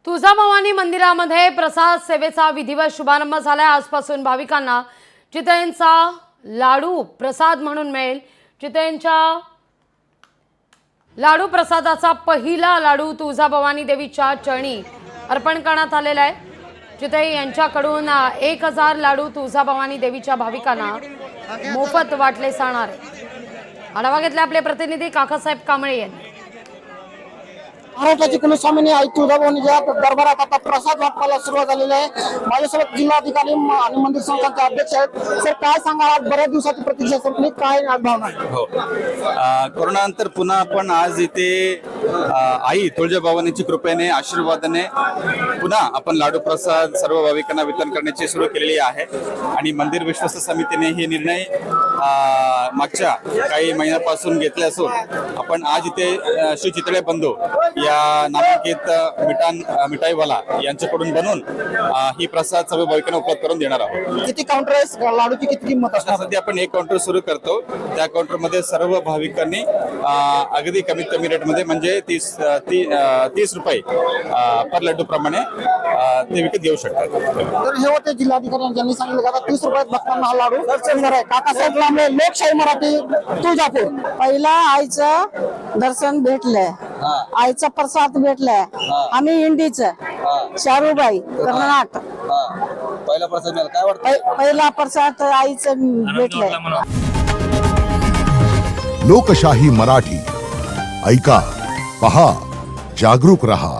तुळजाभवानी मंदिरामध्ये प्रसाद सेवेचा विधिवत शुभारंभ झालाय। आजपासून भाविकांना चितळेंचा लाडू प्रसाद म्हणून मिळेल। चितळेंच्या लाडू प्रसादाचा पहिला लाडू तुळजाभवानी देवीच्या चरणी अर्पण करण्यात आलेला आहे। चितळे यांच्याकडून 1000 लाडू तुळजाभवानी देवीच्या भाविकांना मोफत वाटले जाणार आहे। आढावा घेतला आपले प्रतिनिधी काकासाहेब कांबळे यांनी। महाराष्ट्राची कुलस्वामिनी आई तुळजाभवानीच्या दरबारात आता प्रसाद वाटपाला सुरुवात झालेली आहे। माझ्यासोबत जिल्हाधिकारी आणि मंदिर संस्थानचे अध्यक्ष आहेत। सर, काय सांगाल, आज बऱ्याच दिवसाची प्रतीक्षा संपली, काय भावना आहे? हो, कोरोनानंतर पुन्हा आपण आज इथे आई तुळजाभवानीची कृपेने आशीर्वादाने पुन्हा आपण लाडू प्रसाद सर्व भाविकांना वितरण करण्याची सुरू केलेली आहे। आणि मंदिर विश्वस्त समितीने हे निर्णय मागच्या काही महिन्यापासून घेतले असून आपण आज इथे श्री चितळे बंधू या नामांकित मिठाईवाला यांच्याकडून बनवून ही प्रसाद सर्व भाविकांना उपलब्ध करून देणार आहोत। किती काउंटर आहे लाडूची, किती किंमत असणार? सध्या आपण एक काउंटर सुरू करतो। त्या काउंटर मध्ये सर्व भाविकांनी अगदी कमीत कमी रेट मध्ये म्हणजे 30 रुपये पर लड्डू प्रमाणे ते विकत घेऊ शकतात। तर हे होते जिल्हाधिकारी यांनी सांगितलं का 30 रुपयात भक्तांना हा लाडू मिळणार आहे। काकासाहेब कांबळे, लोकशाही मराठी, तुळजापूर। पहिला आईचं दर्शन भेटलंय, आईचा प्रसाद भेटलाय। आम्ही इंडीचं शारूबाई कर्नाटक पहिला प्रसाद मिळाला, काय वाटतं? पहिला प्रसाद आईचं भेटलंय। लोकशाही मराठी ऐका, पहा, जागरूक रहा।